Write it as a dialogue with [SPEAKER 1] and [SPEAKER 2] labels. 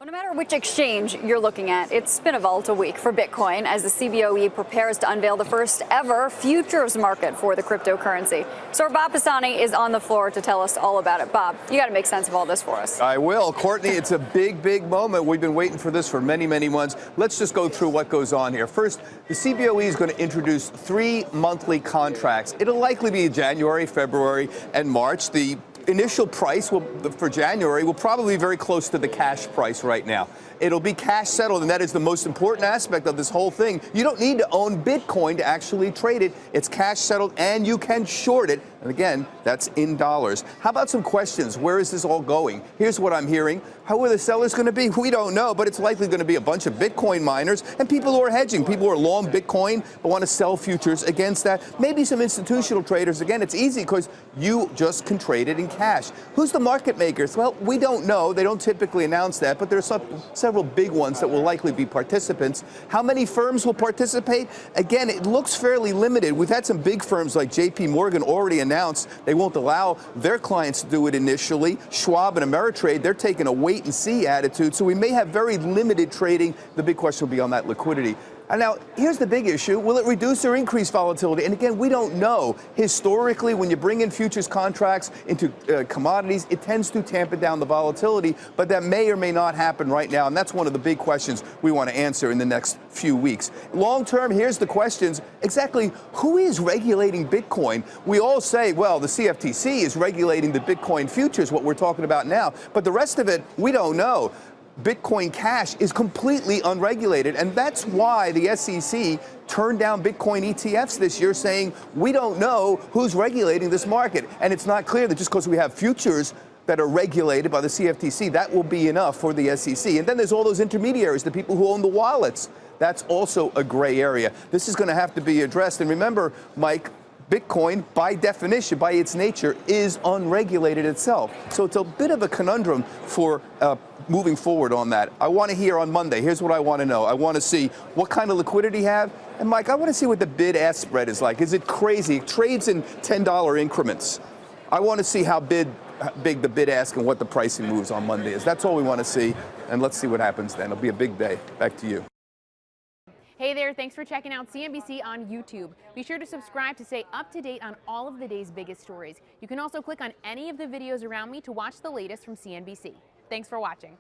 [SPEAKER 1] No matter which exchange you're looking at, it's been a volatile week for Bitcoin as the CBOE prepares to unveil the first ever futures market for the cryptocurrency. So Bob Pisani is on the floor to tell us all about it. Bob, you got to make sense of all this for us.
[SPEAKER 2] I will. Courtney, it's a big moment. We've been waiting for this for many months. Let's just go through what goes on here. First, the CBOE is going to introduce 3 monthly contracts. It'll likely be January, February, and March. The initial price for January will probably be very close to the cash price right now. It'll be cash settled, and that is the most important aspect of this whole thing. You don't need to own Bitcoin to actually trade it. It's cash settled, and you can short it. And again, that's in dollars. How about some questions? Where is this all going? Here's what I'm hearing. How are the sellers going to be? We don't know, but it's likely going to be a bunch of Bitcoin miners and people who are hedging, people who are long Bitcoin but want to sell futures against that. Maybe some institutional traders. Again, it's easy because you just can trade it in cash. Who's the market makers? Well, we don't know. They don't typically announce that, but there are several big ones that will likely be participants. How many firms will participate? Again, it looks fairly limited. We've had some big firms like JP Morgan already announced they won't allow their clients to do it initially. Schwab and Ameritrade, they're taking a wait-and-see attitude, so we may have very limited trading. The big question will be on that liquidity. And now, here's the big issue. Will it reduce or increase volatility? And again, we don't know. Historically, when you bring in futures contracts into commodities, it tends to tamp down the volatility, but that may or may not happen right now, and that's one of the big questions we want to answer in the next few weeks. Long term, here's the questions. Exactly who is regulating Bitcoin? We all say, well, the CFTC is regulating the Bitcoin futures, what we're talking about now, but the rest of it, we don't know. Bitcoin Cash is completely unregulated, and that's why the SEC turned down Bitcoin ETFs this year, saying we don't know who's regulating this market. And it's not clear that just because we have futures that are regulated by the CFTC, that will be enough for the SEC. And then there's all those intermediaries, the people who own the wallets. That's also a gray area. This is going to have to be addressed. And remember, Mike, Bitcoin, by definition, by its nature, is unregulated itself. So it's a bit of a conundrum for moving forward on that. I want to hear on Monday. Here's what I want to know. I want to see what kind of liquidity you have. And Mike, I want to see what the bid-ask spread is like. Is it crazy? It trades in $10 increments. I want to see how big the bid-ask and what the pricing moves on Monday is. That's all we want to see. And let's see what happens then. It'll be a big day. Back to you.
[SPEAKER 3] Hey there, thanks for checking out CNBC on YouTube. Be sure to subscribe to stay up to date on all of the day's biggest stories. You can also click on any of the videos around me to watch the latest from CNBC. Thanks for watching.